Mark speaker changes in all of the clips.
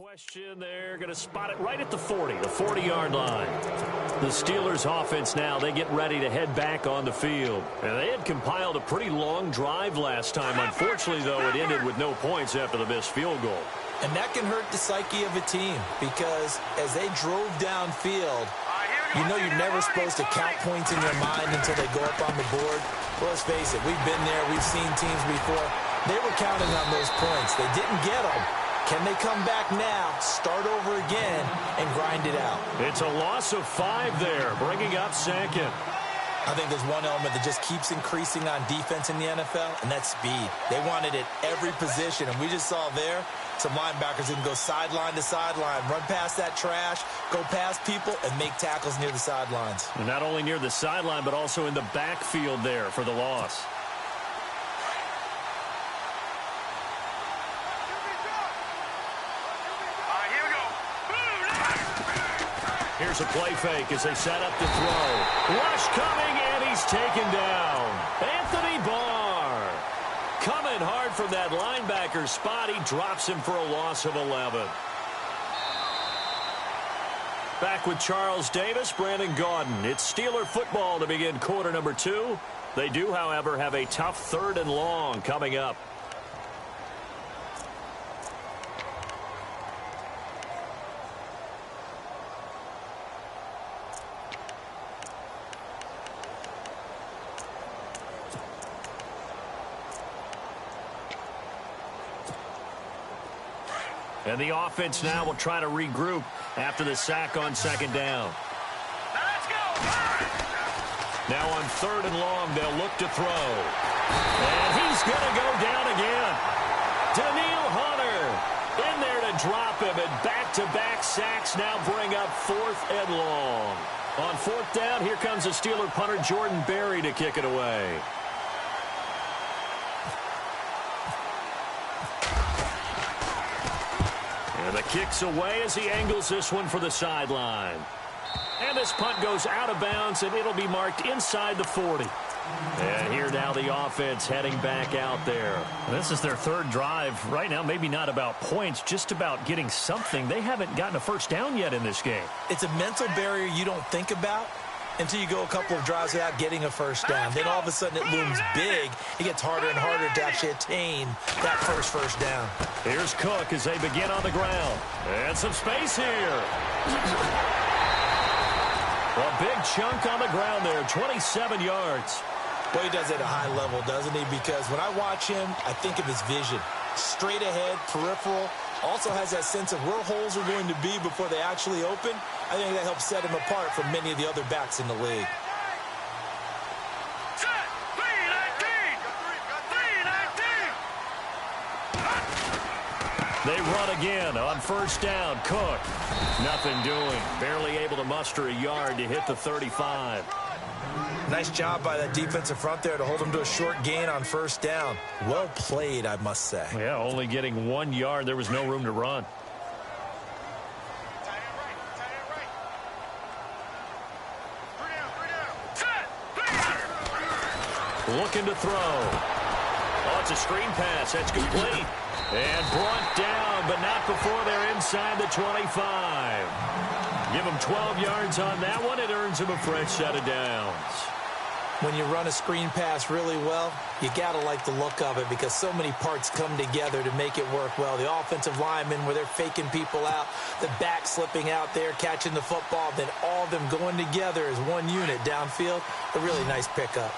Speaker 1: question. They're going to spot it right at the 40, the 40-yard line. The Steelers offense now, they get ready to head back on the field. And they had compiled a pretty long drive last time. Unfortunately, though, it ended with no points after the missed field goal.
Speaker 2: And that can hurt the psyche of a team because as they drove downfield, you know you're never supposed to count points in your mind until they go up on the board. Well, let's face it, we've been there. We've seen teams before. They were counting on those points. They didn't get them. Can they come back now, start over again, and grind it out?
Speaker 1: It's a loss of 5 there, bringing up second.
Speaker 2: I think there's one element that just keeps increasing on defense in the NFL, and that's speed. They want it at every position, and we just saw there some linebackers that can go sideline to sideline, run past that trash, go past people, and make tackles near the sidelines.
Speaker 1: And not only near the sideline, but also in the backfield there for the loss. Here's a play fake as they set up to throw. Rush coming, and he's taken down. Anthony Barr coming hard from that linebacker spot. He drops him for a loss of 11. Back with Charles Davis, Brandon Gaudin. It's Steeler football to begin quarter number 2. They do, however, have a tough 3rd and long coming up. And the offense now will try to regroup after the sack on 2nd down.
Speaker 3: Let's go!
Speaker 1: Now on 3rd and long, they'll look to throw. And he's going to go down again. Daniil Hunter in there to drop him, and back-to-back sacks now bring up 4th and long. On 4th down, here comes the Steeler punter Jordan Berry to kick it away. And the kick's away as he angles this one for the sideline. And this punt goes out of bounds, and it'll be marked inside the 40. And here now the offense heading back out there.
Speaker 4: This is their 3rd drive. Right now, maybe not about points, just about getting something. They haven't gotten a first down yet in this game.
Speaker 2: It's a mental barrier you don't think about until you go a couple of drives without getting a first down. Then all of a sudden it looms big. It gets harder and harder to actually attain that first down.
Speaker 1: Here's Cook as they begin on the ground. And some space here. A big chunk on the ground there, 27 yards.
Speaker 2: Well, he does it at a high level, doesn't he? Because when I watch him, I think of his vision. Straight ahead, peripheral. Also has that sense of where holes are going to be before they actually open. I think that helps set him apart from many of the other backs in the league.
Speaker 1: They run again on 1st down. Cook, nothing doing. Barely able to muster a yard to hit the 35.
Speaker 2: Nice job by that defensive front there to hold him to a short gain on 1st down. Well played, I must say.
Speaker 1: Yeah, only getting 1 yard. There was no room to run. Looking to throw. Oh, it's a screen pass. That's complete. And brought down, but not before they're inside the 25. Give them 12 yards on that one. It earns them a fresh set of downs.
Speaker 2: When you run a screen pass really well, you got to like the look of it because so many parts come together to make it work well. The offensive linemen where they're faking people out, the back slipping out there, catching the football, then all of them going together as one unit downfield. A really nice pickup.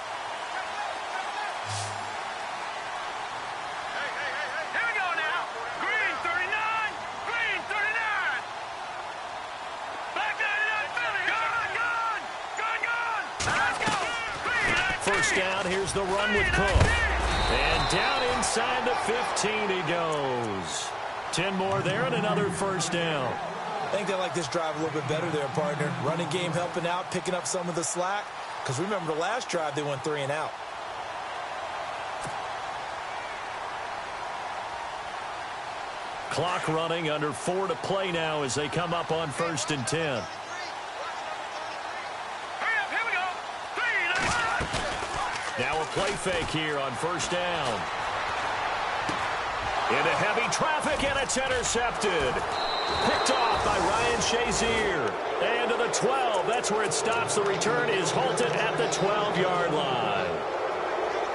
Speaker 1: First down, here's the run with Cook. And down inside the 15 he goes. 10 more there and another 1st down.
Speaker 2: I think they like this drive a little bit better there, partner. Running game helping out, picking up some of the slack. Because remember the last drive, they went 3 and out.
Speaker 1: Clock running, under 4 to play now as they come up on 1st and 10. Now a play fake here on 1st down. Into heavy traffic, and it's intercepted. Picked off by Ryan Shazier. And to the 12. That's where it stops. The return is halted at the 12-yard line.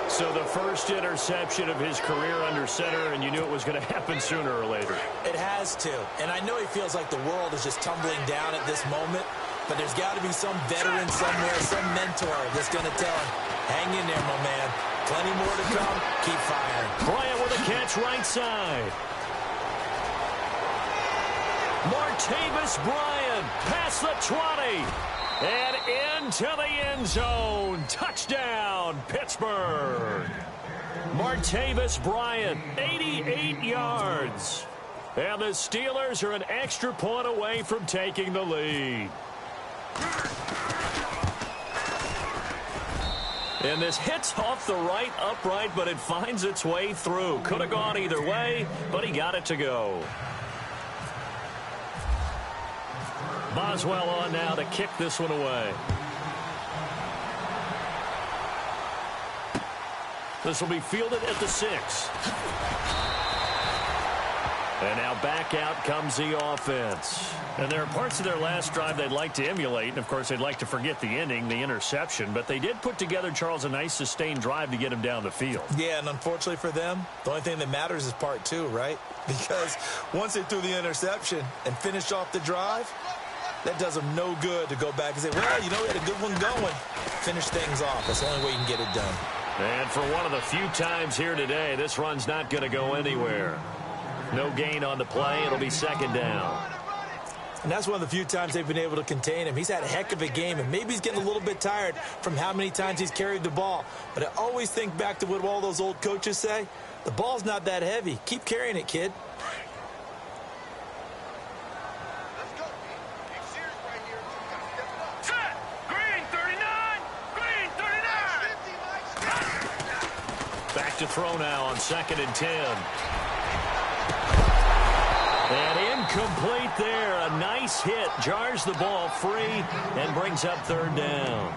Speaker 1: So the first interception of his career under center, and you knew it was going to happen sooner or later.
Speaker 2: It has to. And I know he feels like the world is just tumbling down at this moment, but there's got to be some veteran somewhere, some mentor that's going to tell him, hang in there, my man. Plenty more to come. Keep firing.
Speaker 1: Bryant with a catch right side. Martavis Bryant past the 20. And into the end zone. Touchdown, Pittsburgh. Martavis Bryant, 88 yards. And the Steelers are an extra point away from taking the lead. And this hits off the right upright, but it finds its way through. Could have gone either way, but he got it to go. Boswell on now to kick this one away. This will be fielded at the 6. And now back out comes the offense. And there are parts of their last drive they'd like to emulate. And, of course, they'd like to forget the ending, the interception. But they did put together, Charles, a nice sustained drive to get him down the field.
Speaker 2: Yeah, and unfortunately for them, the only thing that matters is part 2, right? Because once they threw the interception and finished off the drive, that does them no good to go back and say, well, you know, we had a good one going. Finish things off. That's the only way you can get it done.
Speaker 1: And for one of the few times here today, this run's not going to go anywhere. No gain on the play. It'll be second down.
Speaker 2: And that's one of the few times they've been able to contain him. He's had a heck of a game, and maybe he's getting a little bit tired from how many times he's carried the ball. But I always think back to what all those old coaches say. The ball's not that heavy. Keep carrying it, kid.
Speaker 1: To throw now on 2nd and 10. And incomplete there. A nice hit. Jars the ball free and brings up 3rd down.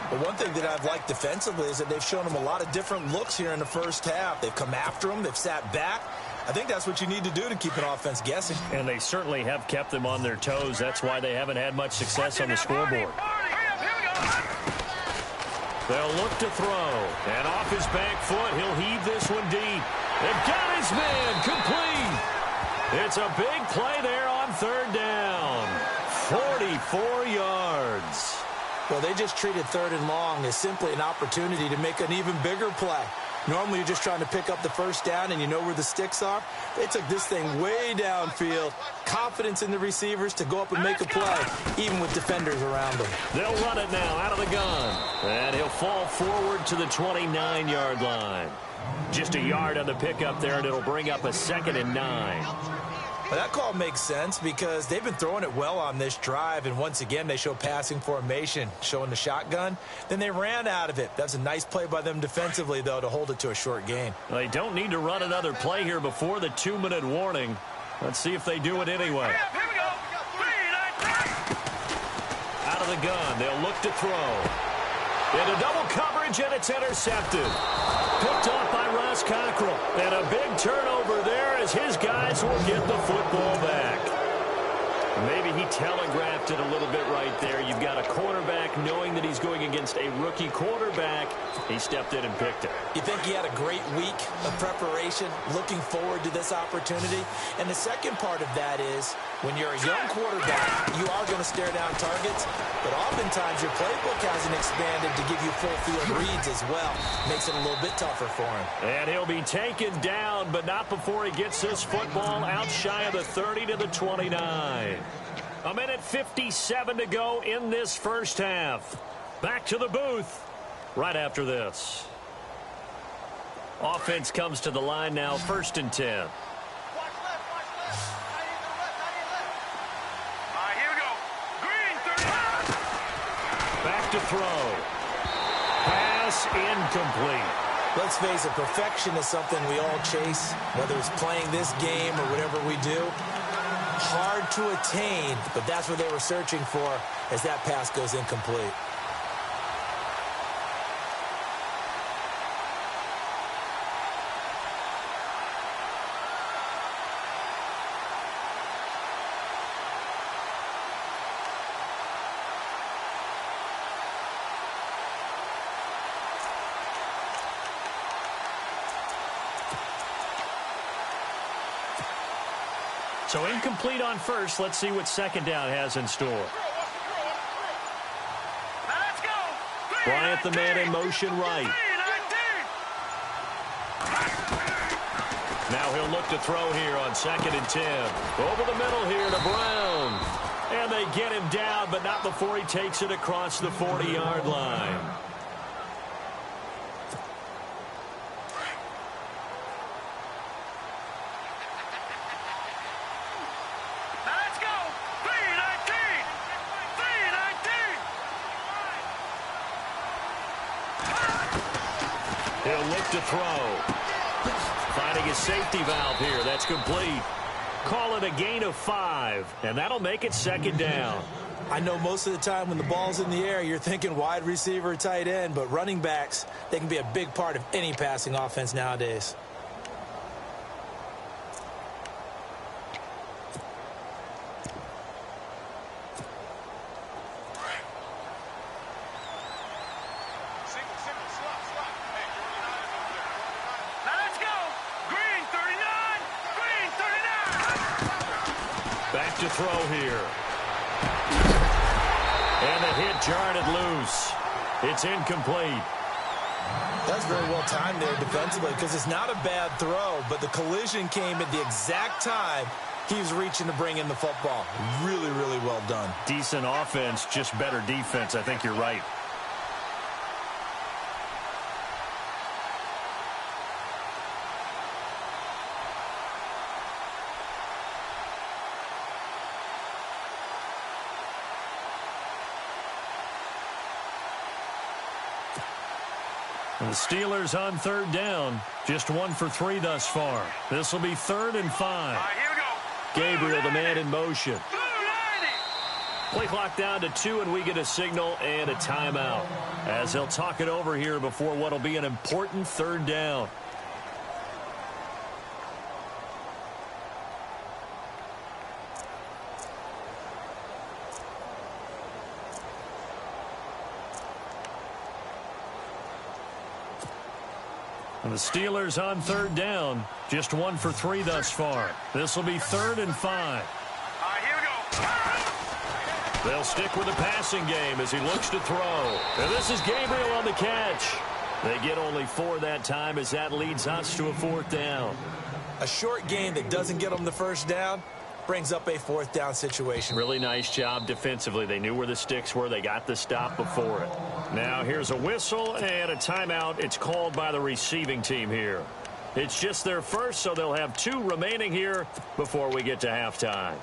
Speaker 2: Well, one thing that I've liked defensively is that they've shown him a lot of different looks here in the first half. They've come after him. They've sat back. I think that's what you need to do to keep an offense guessing.
Speaker 1: And they certainly have kept them on their toes. That's why they haven't had much success on the scoreboard. They'll look to throw. And off his back foot, he'll heave this one deep. They've got his man complete. It's a big play there on 3rd down. 44 yards.
Speaker 2: Well, they just treated 3rd and long as simply an opportunity to make an even bigger play. Normally, you're just trying to pick up the first down and you know where the sticks are. They took this thing way downfield. Confidence in the receivers to go up and make a play, even with defenders around them.
Speaker 1: They'll run it now out of the gun. And he'll fall forward to the 29-yard line. Just a yard on the pickup there, and it'll bring up a 2nd and 9.
Speaker 2: Well, that call makes sense because they've been throwing it well on this drive, and once again they show passing formation, showing the shotgun. Then they ran out of it. That's a nice play by them defensively, though, to hold it to a short game.
Speaker 1: They don't need to run another play here before the 2-minute warning. Let's see if they do it anyway. Out of the gun, they'll look to throw. Into double coverage, and it's intercepted. Picked off by Ross Cockrell. And a big turnover there as his guys will get the football back. Maybe he telegraphed it a little bit right there. You've got a quarterback knowing that he's going against a rookie quarterback. He stepped in and picked it.
Speaker 2: You think he had a great week of preparation, looking forward to this opportunity? And the second part of that is, when you're a young quarterback, you are going to stare down targets, but oftentimes your playbook hasn't expanded to give you full field reads as well. Makes it a little bit tougher for him.
Speaker 1: And he'll be taken down, but not before he gets this football out shy of the 30 to the 29. A minute 57 to go in this first half. Back to the booth right after this. Offense comes to the line now, 1st and 10. Back to throw. Pass incomplete.
Speaker 2: Let's face it, perfection is something we all chase, whether it's playing this game or whatever we do. Hard to attain, but that's what they were searching for as that pass goes incomplete.
Speaker 4: So incomplete on first. Let's see what second down has in store.
Speaker 1: Bryant, the man in motion right. Now he'll look to throw here on 2nd and 10. Over the middle here to Brown. And they get him down, but not before he takes it across the 40-yard line. He'll look to throw. Finding his safety valve here. That's complete. Call it a gain of 5, and that'll make it 2nd down.
Speaker 2: I know most of the time when the ball's in the air, you're thinking wide receiver, tight end, but running backs, they can be a big part of any passing offense nowadays.
Speaker 1: Back to throw here. And the hit jarred it loose. It's incomplete.
Speaker 2: That's very well timed there defensively because it's not a bad throw, but the collision came at the exact time he was reaching to bring in the football. Really, really well done.
Speaker 4: Decent offense, just better defense. I think you're right. And the Steelers on 3rd down. Just 1 for 3 thus far. This will be 3rd and 5.
Speaker 1: Here we go.
Speaker 4: Gabriel, the man in motion. Play clock down to 2, and we get a signal and a timeout. As they'll talk it over here before what will be an important 3rd down. And the Steelers on 3rd down. Just 1 for 3 thus far. This will be 3rd and 5.
Speaker 1: Here we go.
Speaker 4: They'll stick with the passing game as he looks to throw. And this is Gabriel on the catch. They get only 4 that time as that leads us to a 4th down.
Speaker 2: A short game that doesn't get them the first down brings up a 4th down situation.
Speaker 4: Really nice job defensively. They knew where the sticks were. They got the stop before it. Now here's a whistle and a timeout. It's called by the receiving team here. It's just their first, so they'll have 2 remaining here before we get to halftime.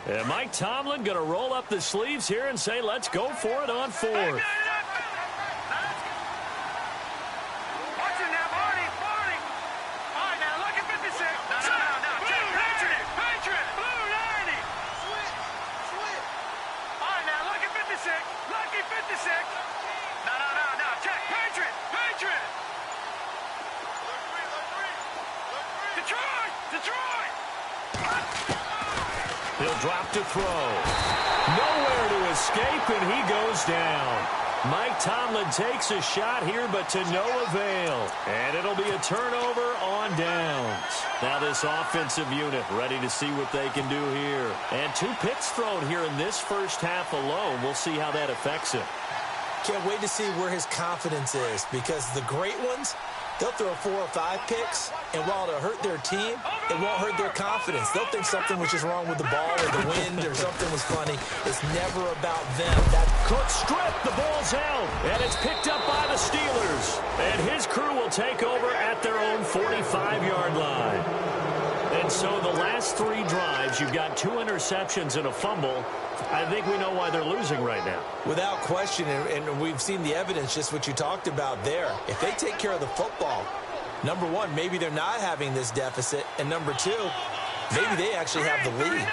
Speaker 4: And Mike Tomlin going to roll up the sleeves here and say, let's go for it on 4th. He'll drop to throw. Nowhere to escape, and he goes down. Mike Tomlin takes a shot here, but to no avail. And it'll be a turnover on downs. Now this offensive unit ready to see what they can do here. And 2 picks thrown here in this first half alone. We'll see how that affects him.
Speaker 2: Can't wait to see where his confidence is, because the great ones, they'll throw 4 or 5 picks, and while it'll hurt their team, it won't hurt their confidence. They'll think something was just wrong with the ball or the wind or something was funny. It's never about them.
Speaker 4: Cook stripped, the ball's out, and it's picked up by the Steelers. And his crew will take over at their own 45-yard line. And so the last 3 drives, you've got 2 interceptions and a fumble. I think we know why they're losing right now.
Speaker 2: Without question, and we've seen the evidence, just what you talked about there. If they take care of the football, Number one, maybe they're not having this deficit. And number two, maybe they actually have the lead.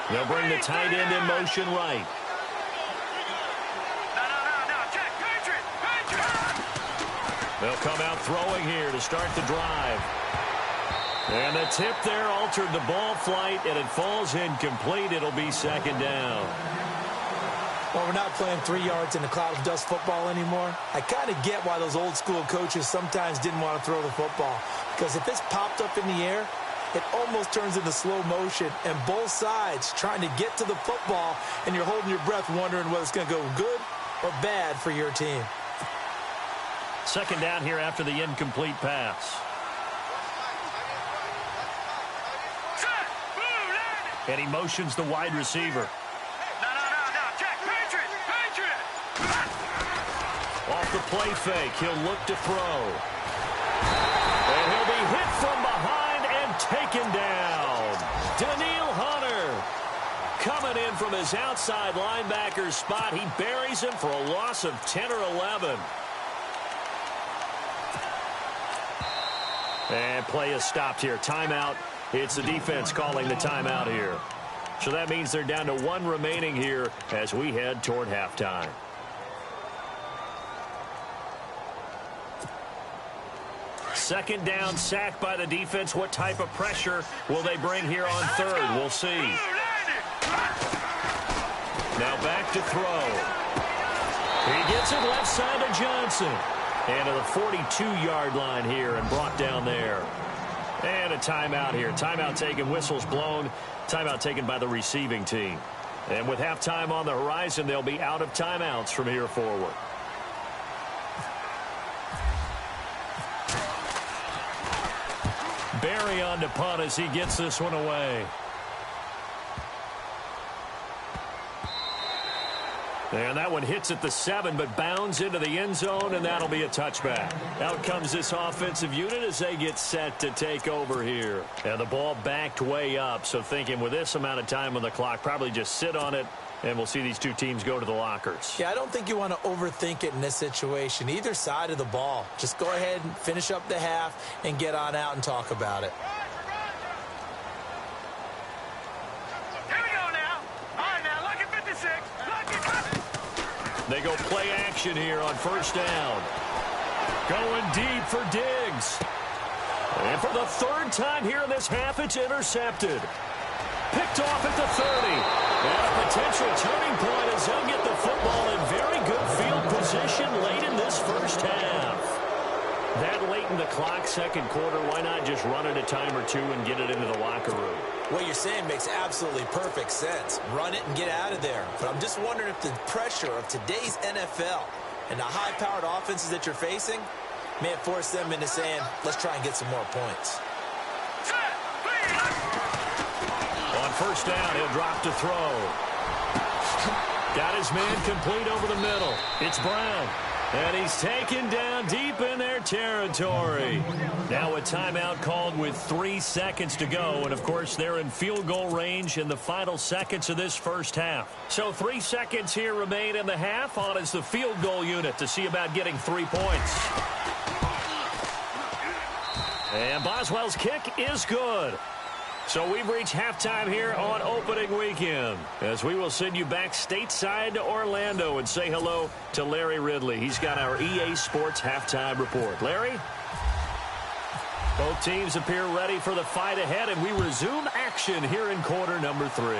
Speaker 1: They'll bring the tight end in motion right. They'll come out throwing here to start the drive. And the tip there altered the ball flight, and it falls incomplete. It'll be second down.
Speaker 2: Well, we're not playing 3 yards in a cloud of dust football anymore. I kind of get why those old school coaches sometimes didn't want to throw the football. Because if it's popped up in the air, it almost turns into slow motion. And both sides trying to get to the football, and you're holding your breath wondering whether it's going to go good or bad for your team.
Speaker 1: Second down here after the incomplete pass. And he motions the wide receiver. Off the play fake, he'll look to throw. And he'll be hit from behind and taken down. Daniil Hunter coming in from his outside linebacker spot. He buries him for a loss of 10 or 11. And play is stopped here. Timeout. It's the defense calling the timeout here. So that means they're down to 1 remaining here as we head toward halftime. Second down, sack by the defense. What type of pressure will they bring here on third? We'll see. Now back to throw. He gets it left side to Johnson. And to the 42-yard line here and brought down there. And a timeout here. Timeout taken, whistles blown. Timeout taken by the receiving team. And with halftime on the horizon, they'll be out of timeouts from here forward. Barry on to punt as he gets this one away. And that one hits at the 7, but bounds into the end zone, and that'll be a touchback. Out comes this offensive unit as they get set to take over here. And the ball backed way up, so thinking with this amount of time on the clock, probably just sit on it, and we'll see these two teams go to the lockers.
Speaker 2: Yeah, I don't think you want to overthink it in this situation. Either side of the ball. Just go ahead and finish up the half and get on out and talk about it.
Speaker 1: They go play action here on first down. Going deep for Diggs. And for the third time here in this half, it's intercepted. Picked off at the 30. And a potential turning point as they'll get the football in very good field position late in this first half. That late in the clock, second quarter, why not just run it a time or two and get it into the locker room?
Speaker 2: What you're saying makes absolutely perfect sense. Run it and get out of there. But I'm just wondering if the pressure of today's NFL and the high-powered offenses that you're facing may have forced them into saying, let's try and get some more points.
Speaker 1: On first down, he'll drop to throw. Got his man complete over the middle. It's Brown. And he's taken down deep in their territory. Now a timeout called with 3 seconds to go. And, of course, they're in field goal range in the final seconds of this first half. So 3 seconds here remain in the half. On is the field goal unit to see about getting 3 points. And Boswell's kick is good. So we've reached halftime here on opening weekend as we will send you back stateside to Orlando and say hello to Larry Ridley. He's got our EA Sports halftime report. Larry? Both teams appear ready for the fight ahead, and we resume action here in quarter number 3.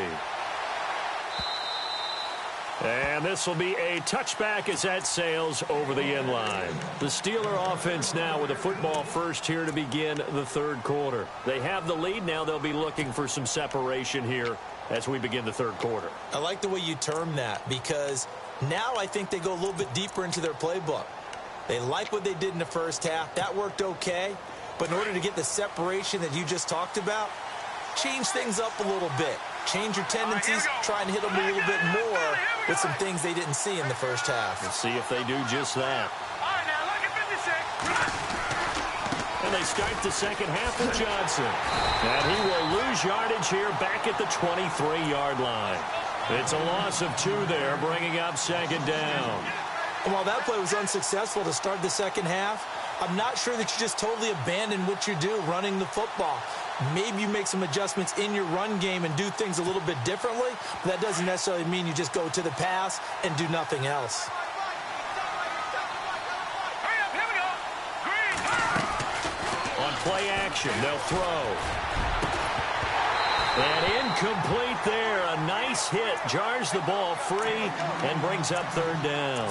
Speaker 1: And this will be a touchback as that sails over the end line. The Steeler offense now with a football first here to begin the third quarter. They have the lead. Now they'll be looking for some separation here as we begin the third quarter.
Speaker 2: I like the way you term that because now I think they go a little bit deeper into their playbook. They like what they did in the first half. That worked okay. But in order to get the separation that you just talked about, change things up a little bit. Change your tendencies, try and hit them a little bit more with some things they didn't see in the first half.
Speaker 1: Let's see if they do just that. And they start the second half with Johnson. And he will lose yardage here back at the 23-yard line. It's a loss of 2 there, bringing up second down.
Speaker 2: And while that play was unsuccessful to start the second half, I'm not sure that you just totally abandon what you do running the football. Maybe you make some adjustments in your run game and do things a little bit differently, but that doesn't necessarily mean you just go to the pass and do nothing else.
Speaker 1: On play action, they'll throw. And incomplete there. A nice hit. Jars the ball free and brings up third down.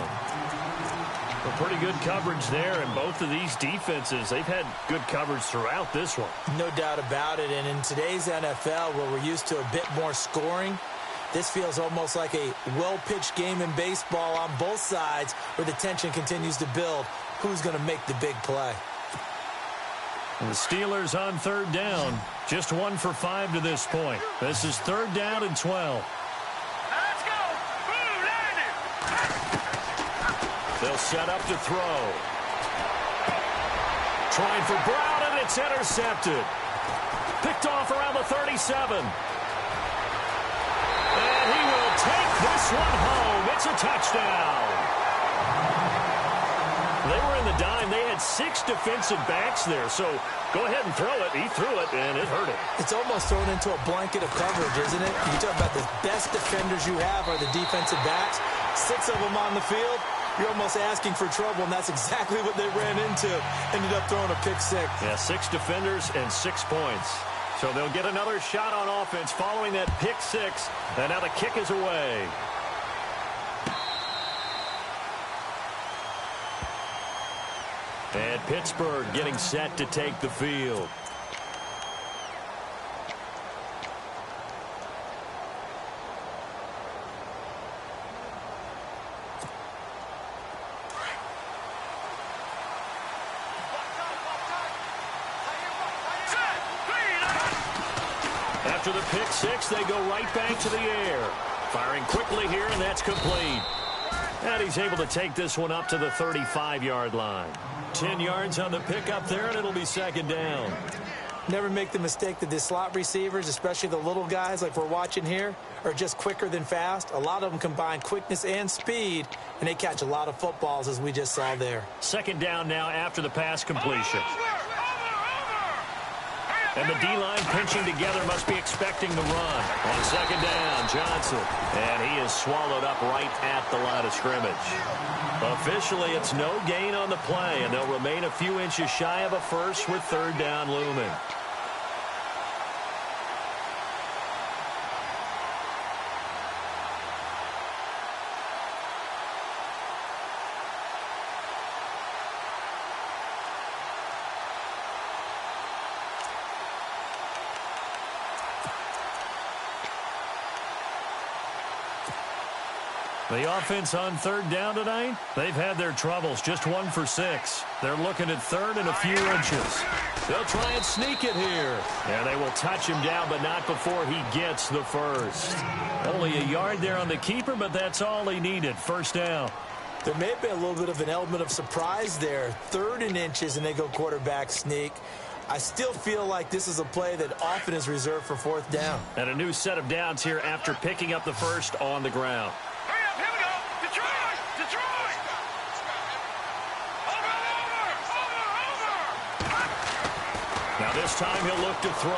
Speaker 1: Well, pretty good coverage there, and both of these defenses, they've had good coverage throughout this one.
Speaker 2: No doubt about it, and in today's NFL, where we're used to a bit more scoring, this feels almost like a well-pitched game in baseball on both sides where the tension continues to build. Who's going to make the big play?
Speaker 1: And the Steelers on third down, just 1 for 5 to this point. This is third down and 12. They'll set up to throw. Trying for Brown, and it's intercepted. Picked off around the 37. And he will take this one home. It's a touchdown. They were in the dime. They had 6 defensive backs there, so go ahead and throw it. He threw it, and it hurt him.
Speaker 2: It's almost thrown into a blanket of coverage, isn't it? You talk about the best defenders you have are the defensive backs. 6 of them on the field. You're almost asking for trouble, and that's exactly what they ran into. Ended up throwing a pick 6.
Speaker 1: Yeah, 6 defenders and 6 points. So they'll get another shot on offense following that pick 6. And now the kick is away. And Pittsburgh getting set to take the field. After the pick 6, they go right back to the air. Firing quickly here, and that's complete. And he's able to take this one up to the 35-yard line. 10 yards on the pickup there, and it'll be second down.
Speaker 2: Never make the mistake that the slot receivers, especially the little guys like we're watching here, are just quicker than fast. A lot of them combine quickness and speed, and they catch a lot of footballs, as we just saw there.
Speaker 1: Second down now after the pass completion. And the D-line pinching together, must be expecting the run. On second down, Johnson. And he is swallowed up right at the line of scrimmage. Officially, it's no gain on the play, and they'll remain a few inches shy of a first with third down looming. The offense on third down tonight, they've had their troubles, just 1 for 6. They're looking at third and a few inches. They'll try and sneak it here. And they will touch him down, but not before he gets the first. Only a yard there on the keeper, but that's all he needed. First down.
Speaker 2: There may be a little bit of an element of surprise there. Third and inches, and they go quarterback sneak. I still feel like this is a play that often is reserved for fourth down.
Speaker 1: And a new set of downs here after picking up the first on the ground. Now this time he'll look to throw.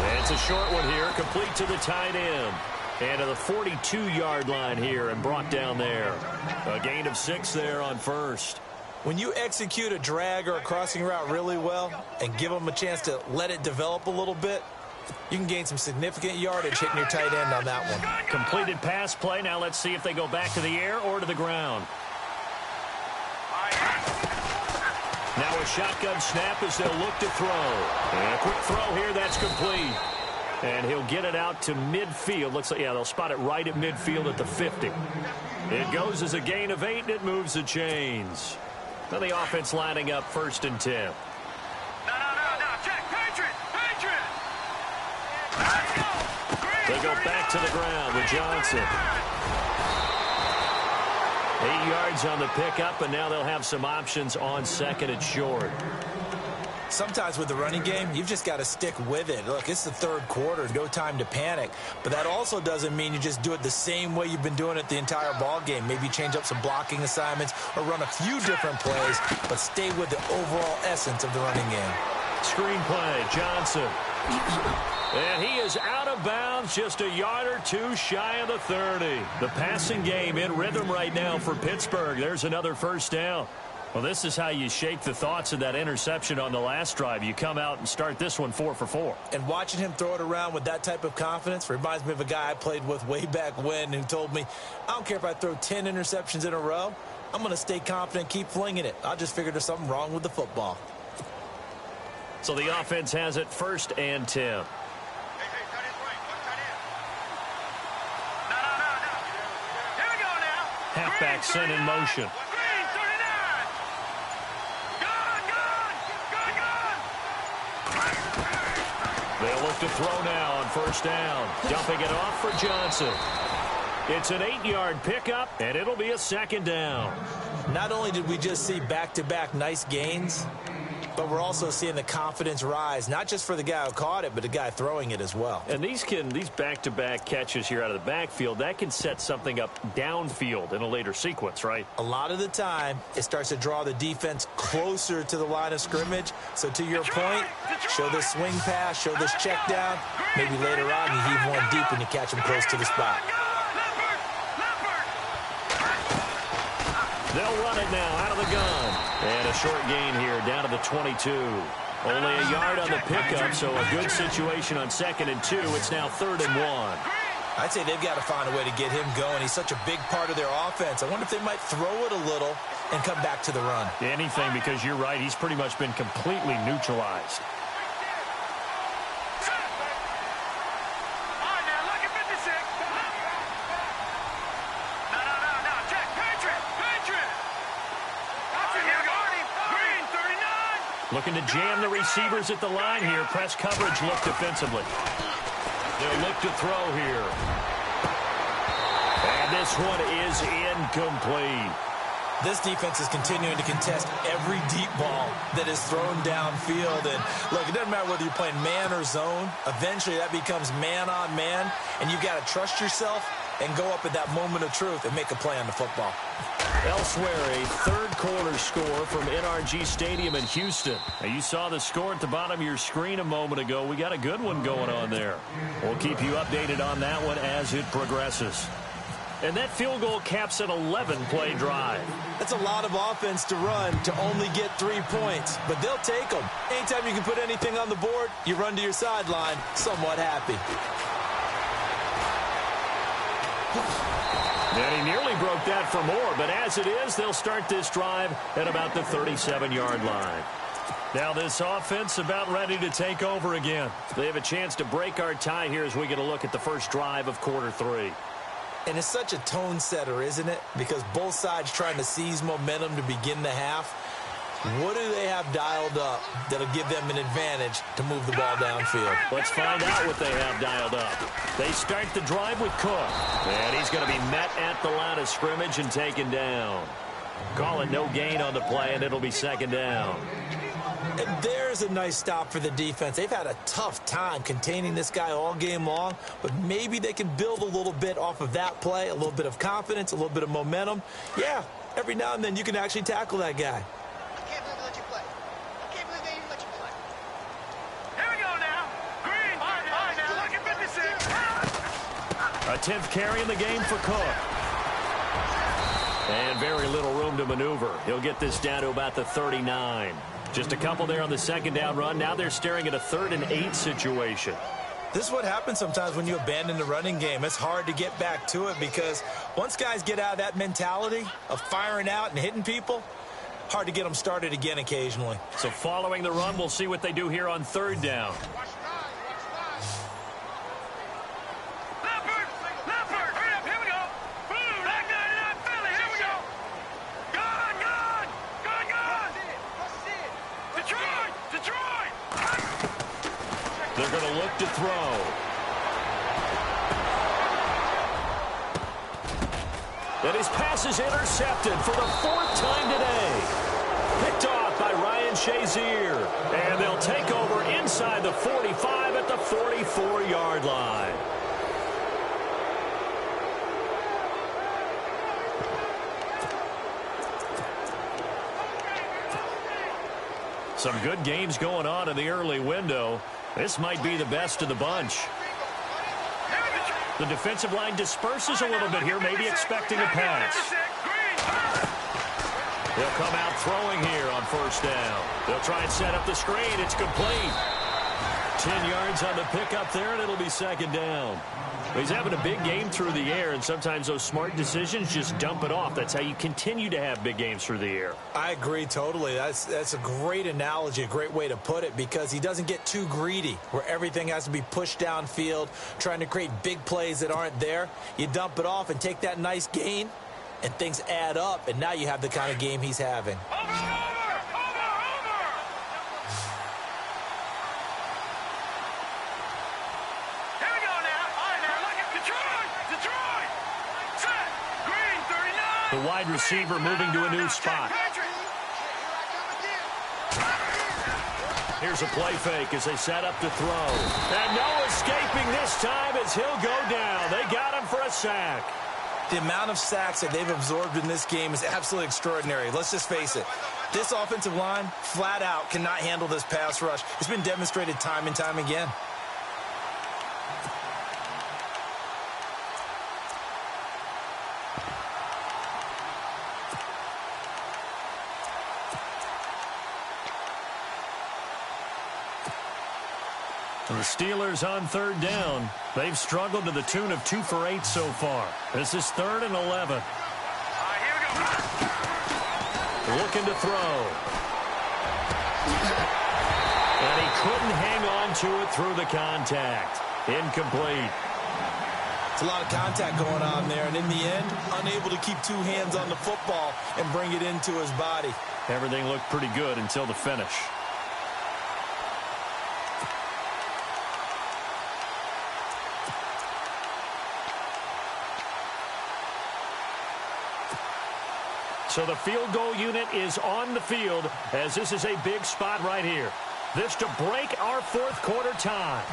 Speaker 1: And it's a short one here, complete to the tight end. And to the 42-yard line here and brought down there. A gain of 6 there on first.
Speaker 2: When you execute a drag or a crossing route really well and give them a chance to let it develop a little bit, you can gain some significant yardage hitting your tight end on that one.
Speaker 1: Completed pass play. Now let's see if they go back to the air or to the ground. Now a shotgun snap as they'll look to throw. And a quick throw here, that's complete. And he'll get it out to midfield. Looks like, yeah, they'll spot it right at midfield at the 50. It goes as a gain of 8, and it moves the chains. Now the offense lining up 1st and 10.
Speaker 4: No. Check. Patriot. Let's go.
Speaker 1: They go back to the ground with Johnson. 8 yards on the pickup, and now they'll have some options on second and short.
Speaker 2: Sometimes with the running game, you've just got to stick with it. Look, it's the third quarter, no time to panic. But that also doesn't mean you just do it the same way you've been doing it the entire ball game. Maybe change up some blocking assignments or run a few different plays, but stay with the overall essence of the running game.
Speaker 1: Screenplay, Johnson. And he is out of bounds, just a yard or two shy of the 30. The passing game in rhythm right now for Pittsburgh. There's another first down. Well, this is how you shake the thoughts of that interception on the last drive. You come out and start this one 4 for 4.
Speaker 2: And watching him throw it around with that type of confidence reminds me of a guy I played with way back when who told me, I don't care if I throw 10 interceptions in a row. I'm going to stay confident, keep flinging it. I just figured there's something wrong with the football.
Speaker 1: So the offense has it 1st and 10. Halfback sent in motion. They'll look to throw now on 1st down. Dumping it off for Johnson. It's an 8-yard pickup, and it'll be a 2nd down.
Speaker 2: Not only did we just see back-to-back nice gains, but we're also seeing the confidence rise, not just for the guy who caught it, but the guy throwing it as well.
Speaker 1: And these back-to-back catches here out of the backfield, that can set something up downfield in a later sequence, right?
Speaker 2: A lot of the time, it starts to draw the defense closer to the line of scrimmage. So to your point, show this swing pass, show this check down. Maybe later on you heave one deep and you catch him close to the spot.
Speaker 1: They'll run it now out of the gun. And a short gain here down to the 22. Only a yard on the pickup, so a good situation on 2nd and 2. It's now 3rd and 1.
Speaker 2: I'd say they've got to find a way to get him going. He's such a big part of their offense. I wonder if they might throw it a little and come back to the run.
Speaker 1: Anything, because you're right. He's pretty much been completely neutralized. Looking to jam the receivers at the line here. Press coverage look defensively. They'll look to throw here. And this one is incomplete.
Speaker 2: This defense is continuing to contest every deep ball that is thrown downfield. And look, it doesn't matter whether you're playing man or zone. Eventually that becomes man on man. And you've got to trust yourself and go up at that moment of truth and make a play on the football.
Speaker 1: Elsewhere, a third-quarter score from NRG Stadium in Houston. Now, you saw the score at the bottom of your screen a moment ago. We got a good one going on there. We'll keep you updated on that one as it progresses. And that field goal caps an 11-play drive.
Speaker 2: That's a lot of offense to run to only get 3 points, but they'll take them. Anytime you can put anything on the board, you run to your sideline somewhat happy.
Speaker 1: And he nearly broke that for more, but as it is, they'll start this drive at about the 37-yard line. Now this offense about ready to take over again. They have a chance to break our tie here as we get a look at the first drive of quarter 3.
Speaker 2: And it's such a tone setter, isn't it? Because both sides trying to seize momentum to begin the half. What do they have dialed up that'll give them an advantage to move the ball downfield?
Speaker 1: Let's find out what they have dialed up. They start the drive with Cook. And he's going to be met at the line of scrimmage and taken down. Call it no gain on the play, and it'll be 2nd down.
Speaker 2: And there's a nice stop for the defense. They've had a tough time containing this guy all game long, but maybe they can build a little bit off of that play, a little bit of confidence, a little bit of momentum. Yeah, every now and then you can actually tackle that guy.
Speaker 1: A 10th carry in the game for Cook. And very little room to maneuver. He'll get this down to about the 39. Just a couple there on the 2nd down run. Now they're staring at a 3rd and 8 situation.
Speaker 2: This is what happens sometimes when you abandon the running game. It's hard to get back to it because once guys get out of that mentality of firing out and hitting people, hard to get them started again occasionally.
Speaker 1: So following the run, we'll see what they do here on 3rd down. They're going to look to throw. And his pass is intercepted for the 4th time today. Picked off by Ryan Shazier. And they'll take over inside the 45 at the 44-yard line. Some good games going on in the early window. This might be the best of the bunch. The defensive line disperses a little bit here, maybe expecting a pass. They'll come out throwing here on first down. They'll try and set up the screen. It's complete. 10 yards on the pickup there, and it'll be second down. He's having a big game through the air, and sometimes those smart decisions just dump it off. That's how you continue to have big games through the air.
Speaker 2: I agree totally. That's a great analogy, a great way to put it, because he doesn't get too greedy where everything has to be pushed downfield, trying to create big plays that aren't there. You dump it off and take that nice gain, and things add up, and now you have the kind of game he's having.
Speaker 1: The wide receiver moving to a new spot. Here's a play fake as they set up to throw. And no escaping this time as he'll go down. They got him for a sack.
Speaker 2: The amount of sacks that they've absorbed in this game is absolutely extraordinary. Let's just face it. This offensive line, flat out, cannot handle this pass rush. It's been demonstrated time and time again.
Speaker 1: The Steelers on third down. They've struggled to the tune of 2 for 8 so far. This is 3rd and 11.
Speaker 4: Here we go.
Speaker 1: Looking to throw. And he couldn't hang on to it through the contact. Incomplete.
Speaker 2: It's a lot of contact going on there, and in the end, unable to keep 2 hands on the football and bring it into his body.
Speaker 1: Everything looked pretty good until the finish. So the field goal unit is on the field as this is a big spot right here. This to break our 4th quarter tie.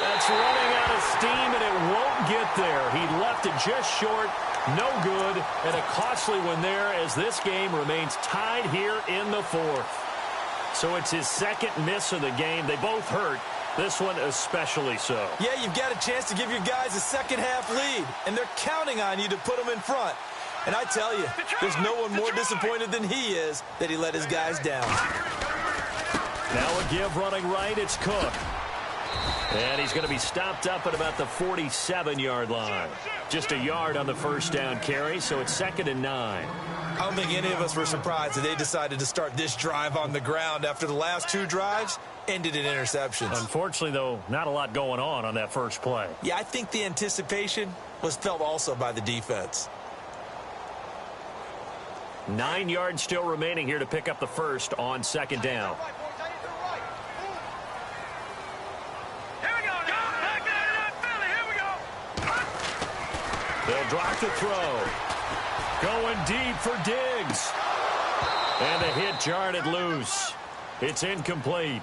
Speaker 1: That's running out of steam, and it won't get there. He left it just short. No good, and a costly one there as this game remains tied here in the 4th. So it's his 2nd miss of the game. They both hurt. This one especially so.
Speaker 2: Yeah, you've got a chance to give your guys a second-half lead, and they're counting on you to put them in front. And I tell you, there's no one more disappointed than he is that he let his guys down.
Speaker 1: Now a give running right, it's Cook. And he's going to be stopped up at about the 47-yard line. Just a yard on the first down carry, so it's 2nd and 9.
Speaker 2: I don't think any of us were surprised that they decided to start this drive on the ground after the last 2 drives ended in interceptions.
Speaker 1: Unfortunately, though, not a lot going on that first play.
Speaker 2: Yeah, I think the anticipation was felt also by the defense.
Speaker 1: 9 yards still remaining here to pick up the first on 2nd down. They'll drop to throw. Going deep for Diggs. And the hit jarred it loose. It's incomplete.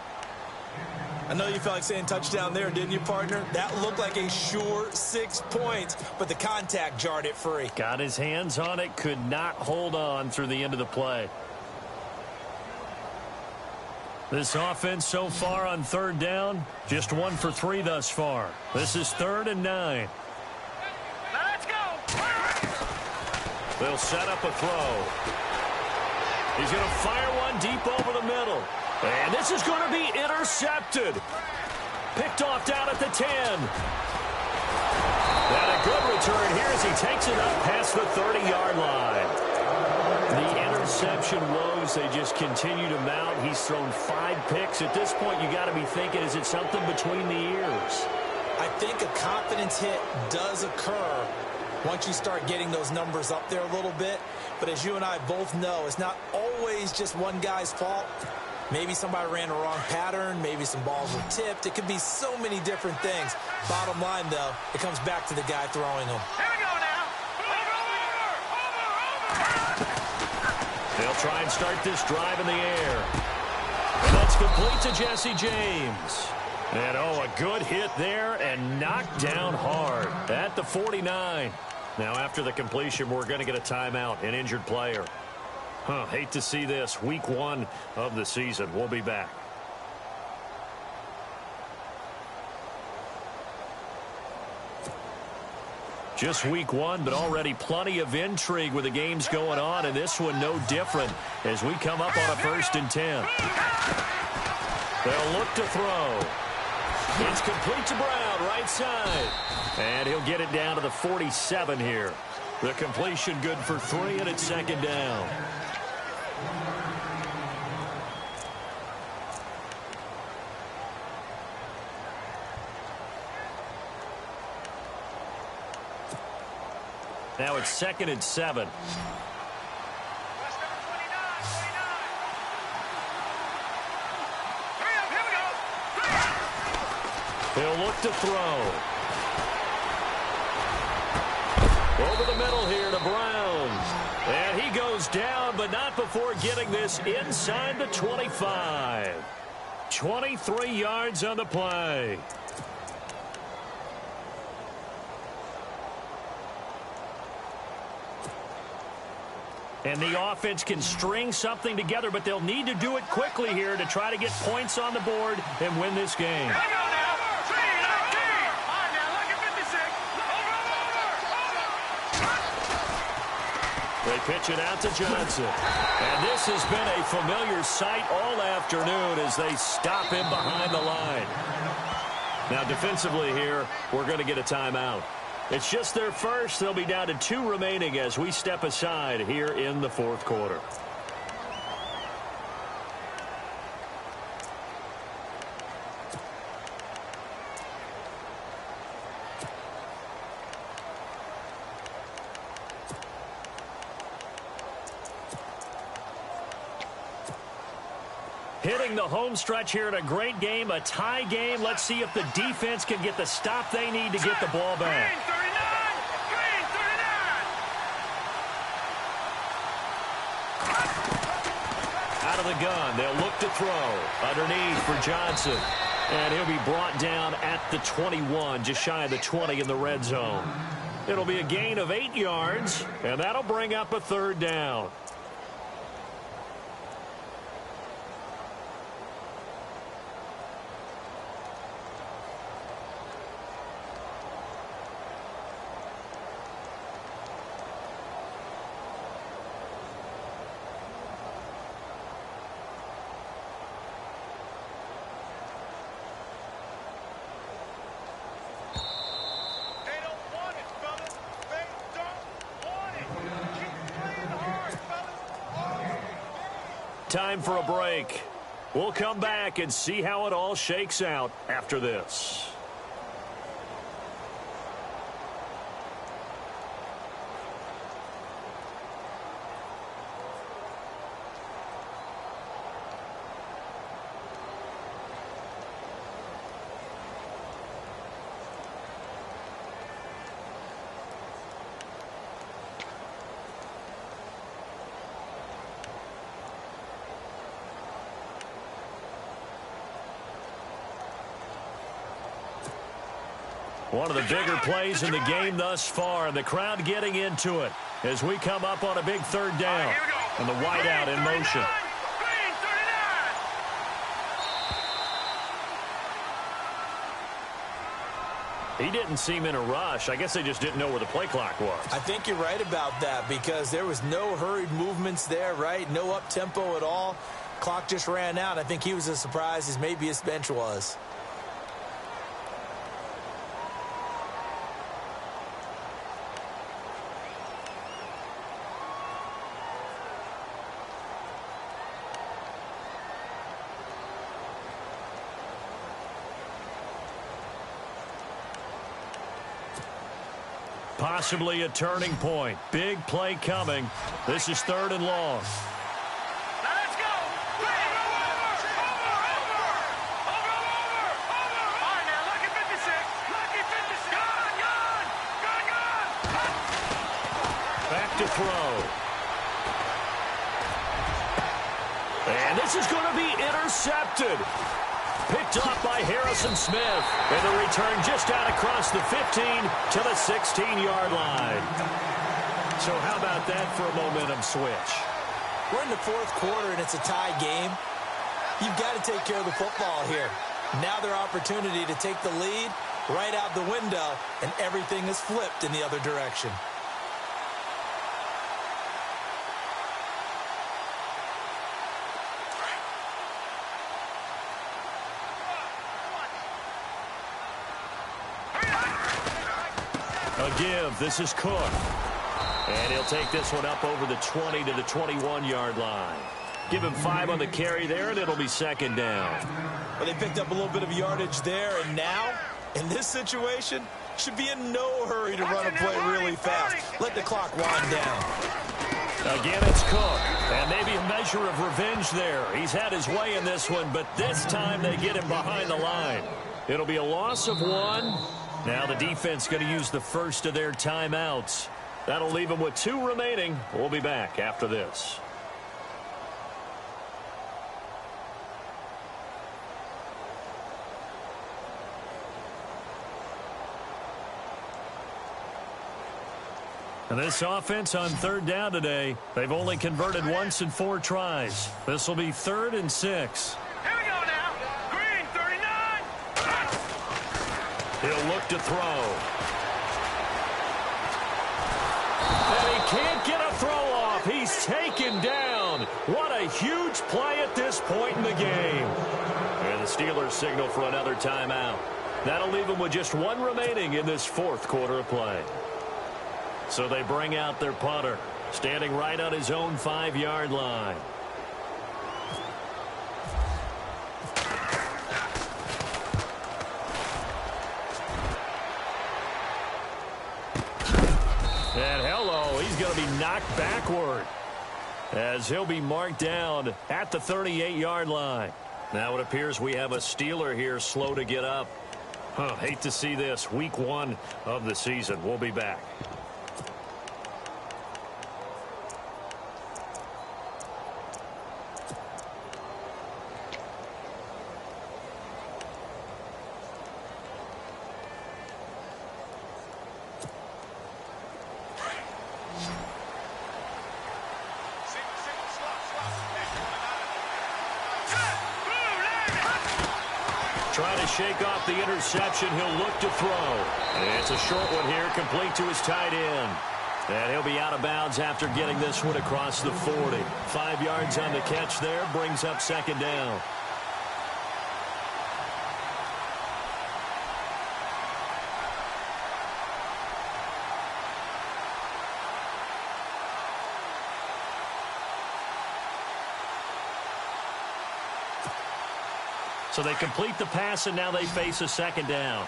Speaker 2: I know you felt like saying touchdown there, didn't you, partner? That looked like a sure 6 points, but the contact jarred it free.
Speaker 1: Got his hands on it, could not hold on through the end of the play. This offense so far on 3rd down, just 1 for 3 thus far. This is 3rd and 9.
Speaker 4: Let's go.
Speaker 1: They'll set up a throw. He's going to fire one deep over the middle. And this is going to be intercepted. Picked off down at the 10. And a good return here as he takes it up past the 30-yard line. The interception woes, they just continue to mount. He's thrown 5 picks. At this point, you got to be thinking, is it something between the ears?
Speaker 2: I think a confidence hit does occur once you start getting those numbers up there a little bit. But as you and I both know, it's not always just one guy's fault. Maybe somebody ran a wrong pattern. Maybe some balls were tipped. It could be so many different things. Bottom line, though, it comes back to the guy throwing them.
Speaker 4: Here we go now.
Speaker 1: They'll try and start this drive in the air. And that's complete to Jesse James. And, oh, a good hit there and knocked down hard at the 49. Now, after the completion, we're going to get a timeout, an injured player. Hate to see this. Week 1 of the season. We'll be back. Just week 1, but already plenty of intrigue with the games going on, and this one no different as we come up on a 1st and 10. They'll look to throw. It's complete to Brown, right side. And he'll get it down to the 47 here. The completion good for 3, and it's 2nd down. Now it's 2nd and 7. He'll look to throw. Over the middle here to Brown. And he goes down, but not before getting this inside the 25. 23 yards on the play. And the offense can string something together, but they'll need to do it quickly here to try to get points on the board and win this game. They pitch it out to Johnson. And this has been a familiar sight all afternoon as they stop him behind the line. Now, defensively here, we're going to get a timeout. It's just their first. They'll be down to 2 remaining as we step aside here in the 4th quarter. Hitting the home stretch here in a great game, a tie game. Let's see if the defense can get the stop they need to get the ball back. Out of the gun, they'll look to throw. Underneath for Johnson. And he'll be brought down at the 21, just shy of the 20 in the red zone. It'll be a gain of 8 yards, and that'll bring up a 3rd down. Time for a break. We'll come back and see how it all shakes out after this. One of the bigger plays in the game thus far, and the crowd getting into it as we come up on a big 3rd down. And the wideout in motion. He didn't seem in a rush. I guess they just didn't know where the play clock was.
Speaker 2: I think you're right about that because there was no hurried movements there, right? No up-tempo at all. Clock just ran out. I think he was as surprised as maybe his bench was.
Speaker 1: Possibly a turning point. Big play coming. This is 3rd and long.
Speaker 4: Let's go. All right, now, lucky 56. Lucky 56. Gone.
Speaker 1: Back to throw. And this is going to be intercepted. Picked off by Harrison Smith. And the return just out across the 15 to the 16-yard line. So how about that for a momentum switch?
Speaker 2: We're in the fourth quarter, and it's a tie game. You've got to take care of the football here. Now their opportunity to take the lead right out the window, and everything is flipped in the other direction.
Speaker 1: A give. This is Cook. And he'll take this one up over the 20 to the 21-yard line. Give him 5 on the carry there, and it'll be second down.
Speaker 2: Well, they picked up a little bit of yardage there, and now, in this situation, should be in no hurry to run a play really fast. Let the clock wind down.
Speaker 1: Again, it's Cook. And maybe a measure of revenge there. He's had his way in this one, but this time they get him behind the line. It'll be a loss of 1. Now the defense going to use the first of their timeouts. That'll leave them with 2 remaining. We'll be back after this. And this offense on third down today, they've only converted once in 4 tries. This will be 3rd and 6.
Speaker 3: Here we go now. Green, 39.
Speaker 1: He'll look to throw. And he can't get a throw off. He's taken down. What a huge play at this point in the game. And the Steelers signal for another timeout. That'll leave them with just 1 remaining in this 4th quarter of play. So they bring out their punter, standing right on his own 5-yard line. And hello, he's going to be knocked backward as he'll be marked down at the 38-yard line. Now it appears we have a Steeler here slow to get up. Hate to see this. Week 1 of the season. We'll be back. Trying to shake off the interception. He'll look to throw. And it's a short one here, complete to his tight end. And he'll be out of bounds after getting this one across the 40. 5 yards on the catch there, brings up second down. So they complete the pass, and now they face a second down.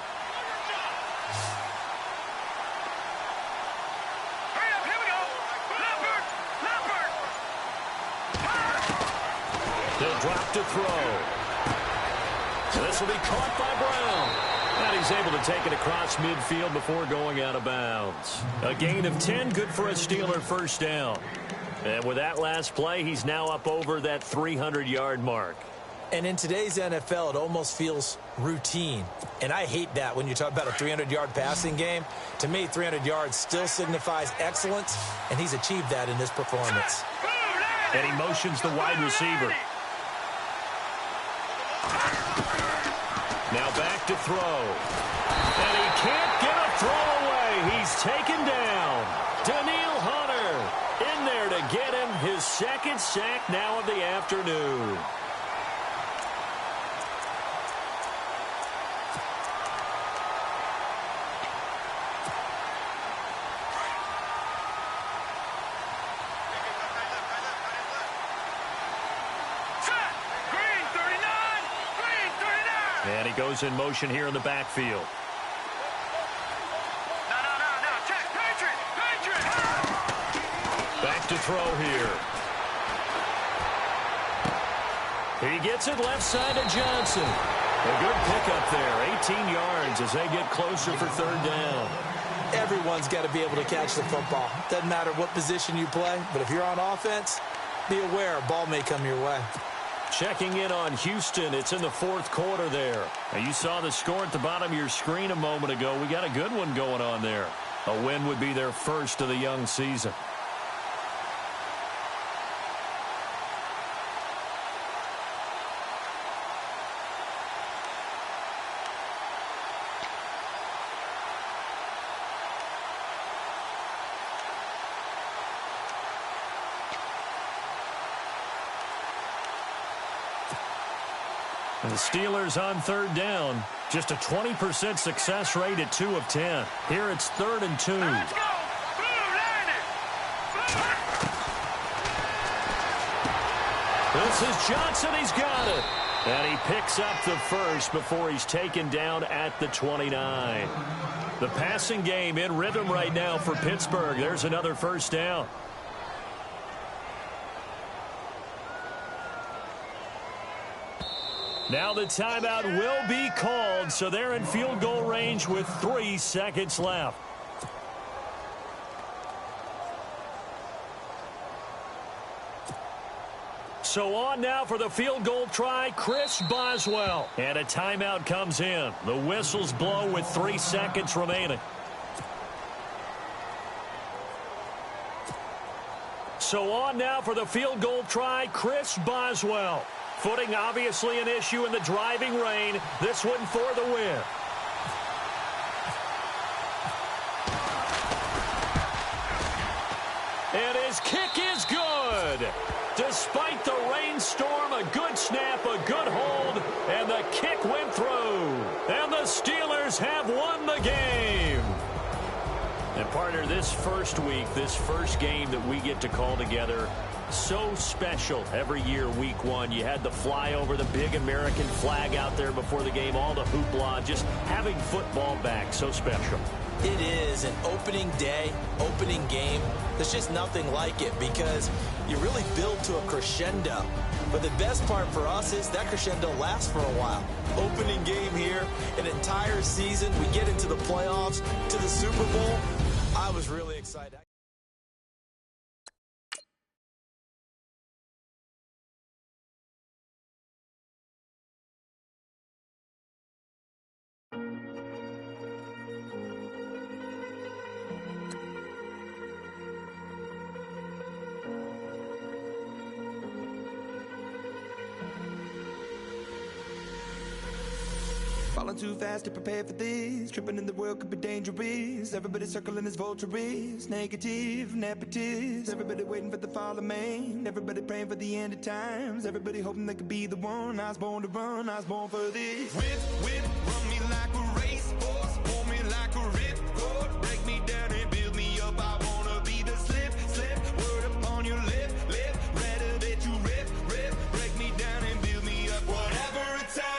Speaker 3: Hurry up, here we go. Leopard.
Speaker 1: They'll drop to throw. And this will be caught by Brown. And he's able to take it across midfield before going out of bounds. A gain of 10, good for a Steeler first down. And with that last play, he's now up over that 300-yard mark.
Speaker 2: And in today's NFL, it almost feels routine. And I hate that when you talk about a 300-yard passing game. To me, 300 yards still signifies excellence, and he's achieved that in this performance.
Speaker 1: And he motions the wide receiver. Now back to throw. And he can't get a throw away. He's taken down. Daniil Hunter in there to get him his 2nd sack now of the afternoon. And he goes in motion here in the backfield.
Speaker 3: No. Check. Patriot.
Speaker 1: Back to throw here. He gets it left side to Johnson. A good pickup there. 18 yards as they get closer for 3rd down.
Speaker 2: Everyone's got to be able to catch the football. Doesn't matter what position you play, but if you're on offense, be aware a ball may come your way.
Speaker 1: Checking in on Houston, it's in the fourth quarter there. Now, you saw the score at the bottom of your screen a moment ago. We got a good one going on there. A win would be their first of the young season. And the Steelers on third down. Just a 20% success rate at 2 of 10. Here it's 3rd and 2.
Speaker 3: Let's go!
Speaker 1: This is Johnson. He's got it. And he picks up the first before he's taken down at the 29. The passing game in rhythm right now for Pittsburgh. There's another first down. Now the timeout will be called, so they're in field goal range with 3 seconds left. So on now for the field goal try, Chris Boswell. And a timeout comes in. The whistles blow with 3 seconds remaining. So on now for the field goal try, Chris Boswell. Footing obviously an issue in the driving rain. This one for the win. And his kick is good. Despite the rainstorm, a good snap, a good hold, and the kick went through. And the Steelers have won the game. And partner, this first week, this first game that we get to call together, so special every year, week one. You had the flyover, the big American flag out there before the game, all the hoopla, just having football back, so special.
Speaker 2: It is an opening day, opening game. There's just nothing like it because you really build to a crescendo. But the best part for us is that crescendo lasts for a while. Opening game here, an entire season. We get into the playoffs, to the Super Bowl. I was really excited.
Speaker 5: Falling too fast to prepare for this. Tripping in the world could be dangerous. Everybody circling as vultures. Negative, nepotist. Everybody waiting for the fall of man. Everybody praying for the end of times. Everybody hoping they could be the one. I was born to run, I was born for this. Whip, run me like a racehorse. Pull me like a ripcord. Break me down and build me up. I wanna be the slip. Word upon your lip. Rather that you rip. Break me down and build me up. Whatever it takes.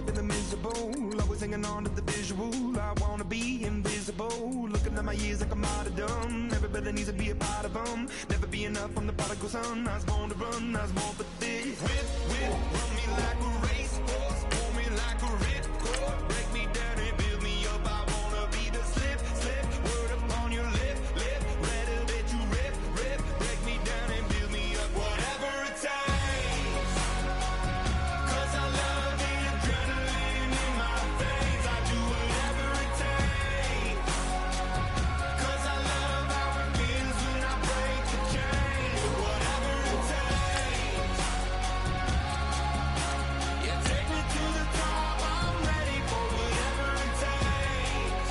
Speaker 5: Feeling miserable, always hanging on to the visual. I wanna be invisible, looking at my years like I'm martyrdom. Everybody needs to be a part of them. Never be enough from the prodigal son. I was born to run, I was born for this. Whip, run me like a racehorse, pull me like a ripcord. Break me down and build me up. I wanna be the slip. Word upon your lip. Rather that you rip. Break me down and build me up. Whatever it takes. 'Cause I love the adrenaline in my veins. I do whatever it takes. 'Cause I love how it feels when I break the chains. Whatever it takes. Yeah, take me to the top. I'm ready for whatever it takes.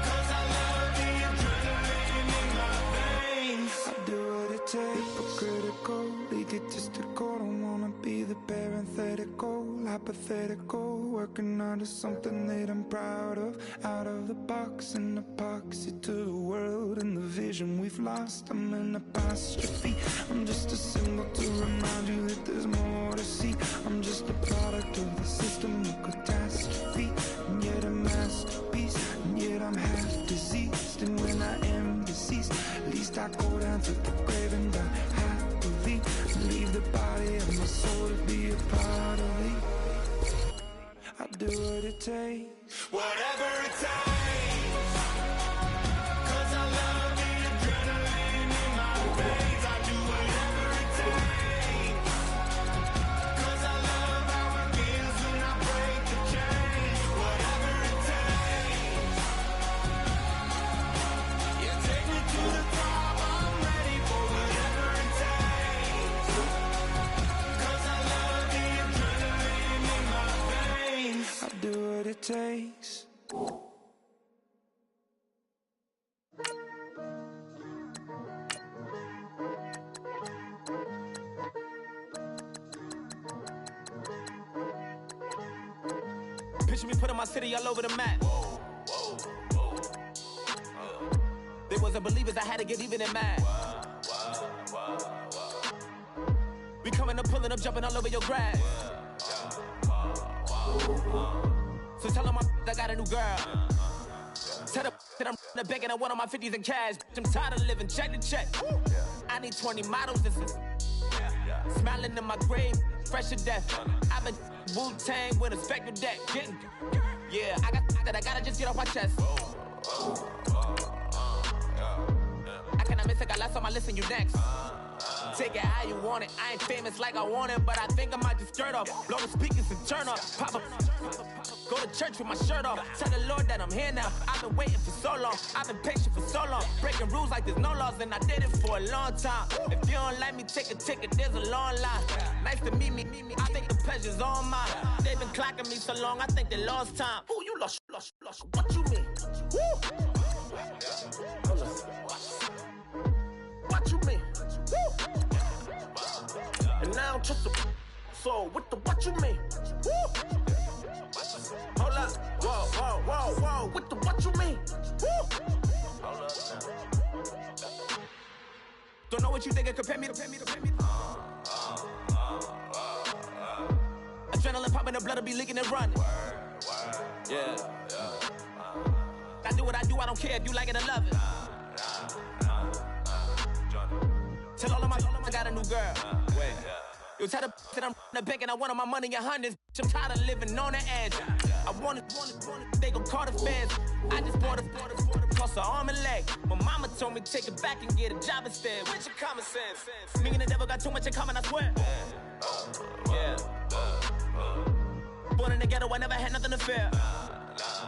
Speaker 5: 'Cause I love the adrenaline in my veins. I do what it takes. Hypocritical, egotistical. Don't wanna be the parenthetical, hypothetical. Working onto something that I'm proud of. Out of the box, an epoxy to the world and the vision we've lost. I'm an apostrophe. I'm just a symbol to remind you that there's more to see. I'm just a product of the system of catastrophe, and yet a masterpiece, and yet I'm half diseased. And when I am deceased, at least I go down to the grave and die happily, and leave the body of my soul to be a part of me. I do what it takes, whatever it takes, 'cause I love the adrenaline in my veins. I do whatever it takes, 'cause I love how it feels when I break the chains. Whatever it takes, you take me to the top. I'm ready for whatever it takes, 'cause I love the adrenaline in my veins. I do what it takes.
Speaker 6: Picture me putting my city all over the map. They wasn't believers, I had to get even and mad. We coming up, pulling up, jumping all over your grass. So tell them I got a new girl. Tell them that I'm the bank and I want on my 50s in cash. I'm tired of living check to check. I need 20 models. This is smiling in my grave, fresh to death. I've been Wu-Tang with a spectral deck. Getting, yeah, I got that. I gotta just get off my chest. I cannot miss it. Got last on my list and you next. Take it how you want it. I ain't famous like I want it, but I think I might just skirt off. Blow the speakers and turn up. Pop up. Go to church with my shirt off. Tell the Lord that I'm here now. I've been waiting for so long. I've been patient for so long. Breaking rules like there's no laws, and I did it for a long time. If you don't like me, take a ticket. There's a long line. Nice to meet me. I think the pleasure's all mine. They've been clocking me so long, I think they lost time. Ooh, you lost. What you mean? Woo! What you mean? Woo! And now I don't trust the so what you mean? Woo! Hold up, whoa, what you mean? Woo! Hold up now. Don't know what you think, compare me to. Adrenaline popping, the blood will be leaking and running. Yeah. I do what I do, I don't care if you like it or love it. Tell all of my I got a new girl. Wait. You tell the that I'm the bank and I want all my money in hundreds. I'm tired of living on the edge. I want it, they gon' call the feds. I just bought it, cost an arm and leg. My mama told me take it back and get a job instead. Where's your common sense? Me and the devil got too much in common, I swear. Yeah. Born in the ghetto, I never had nothing to fear.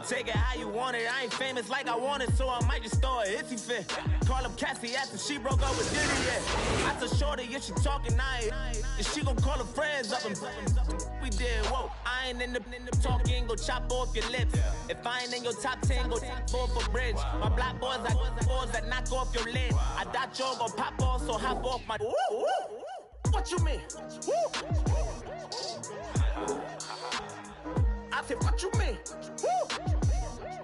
Speaker 6: Take it how you want it. I ain't famous like I want it, so I might just throw a hissy fit. Call up Cassie after she broke up with Diddy, yeah. I told Shorty if she talking, and she gon' call her friends up and we did, whoa. I ain't in the talking, go chop off your lips. If I ain't in your top 10, go fall for bridge. My black boys, I got boys that knock off your lid. I thought you gon' pop off, so hop off my. What you mean? I said, what you mean? Woo!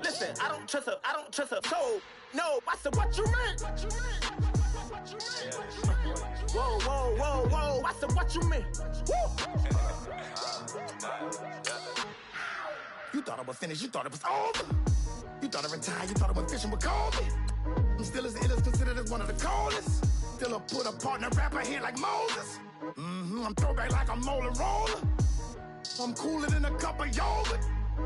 Speaker 6: Listen, I don't trust her. So, no, I said, what you mean? Whoa. I said, what you mean? Woo! You thought I was finished, you thought it was over. You thought I retired, you thought I went fishing with Kobe. I'm still as ill as considered as one of the coldest. Still a put a partner rapper here like Moses. I'm throwback like a molar roller. I'm cooler than a cup of yogurt.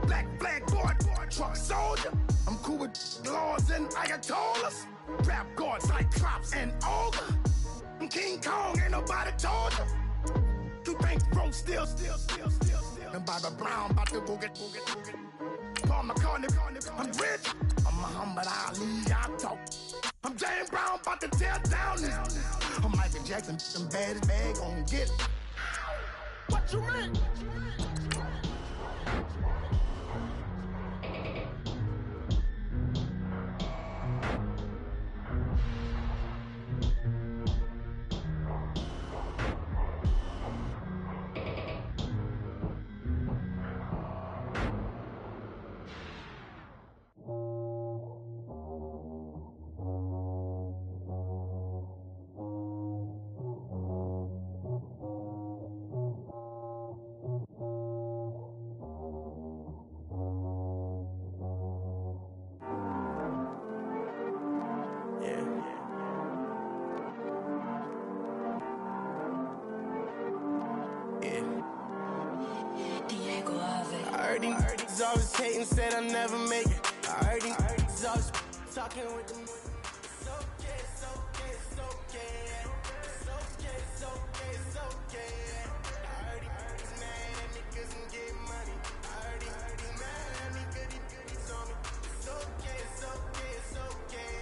Speaker 6: Black flag board, truck soldier. I'm cool with laws and Ayatollahs. Rap gods like Cyclops and Olga. I'm King Kong, ain't nobody told you. You think Rose still. And Bobby Brown about to go get. Paul McCartney, I'm rich. I'm Muhammad Ali, I talk. I'm James Brown, about to tear down this. I'm Michael Jackson, them bad as bag gon' get. What you mean? always hating, said I'll never make it. I heard these always talking with them. It's okay, it's okay, it's okay. It's okay, it's okay, it's okay. I heard he's mad at me 'cause I'm getting money. I heard he's mad at me 'cause he's on me. It's okay, it's okay, it's okay.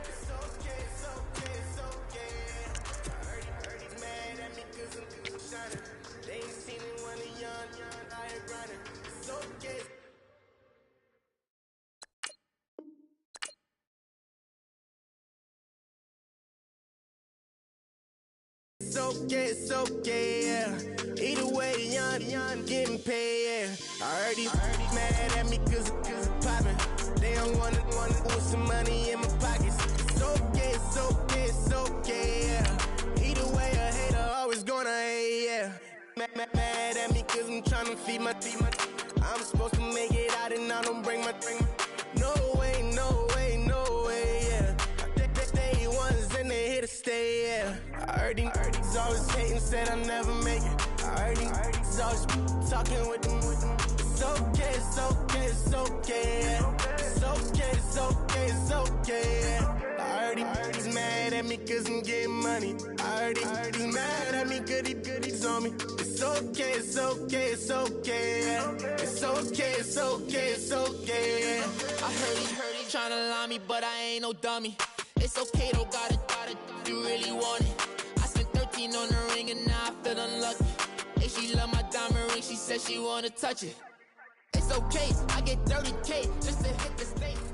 Speaker 6: It's okay, it's okay, it's okay. I heard he's mad at me 'cause I'm shining. They ain't seen it when they young, I ain't grinding. It's okay. It's okay, yeah. Either way, young, getting paid, yeah. I heard he's mad at me 'cause I'm poppin'. They don't wanna put some money in my pockets. It's okay, it's okay, it's okay, yeah. Either way, a hater always gonna hate, yeah. Mad at me 'cause I'm tryna feed my. I'm supposed to make it out and I don't bring my. No way, no way, no way, yeah. They ones and they here to stay, yeah. I heard he's always hating, said I'll never make it. I heard he's always talking with them. It's okay, it's okay, it's okay, yeah. It's okay, it's okay, it's okay, yeah. I heard he's mad at me 'cause I'm getting money. I heard he's mad at me 'cause he's on me. It's okay, it's okay, it's okay, yeah. It's okay, it's okay, it's okay, yeah.
Speaker 7: I heard he tryna lie me, but I ain't no dummy. It's okay though, got it, you really want it. I spent 13 on the ring and now I feel unlucky. Hey, she love my diamond ring, she said she wanna touch it. It's okay, I get 30K just to hit the stage.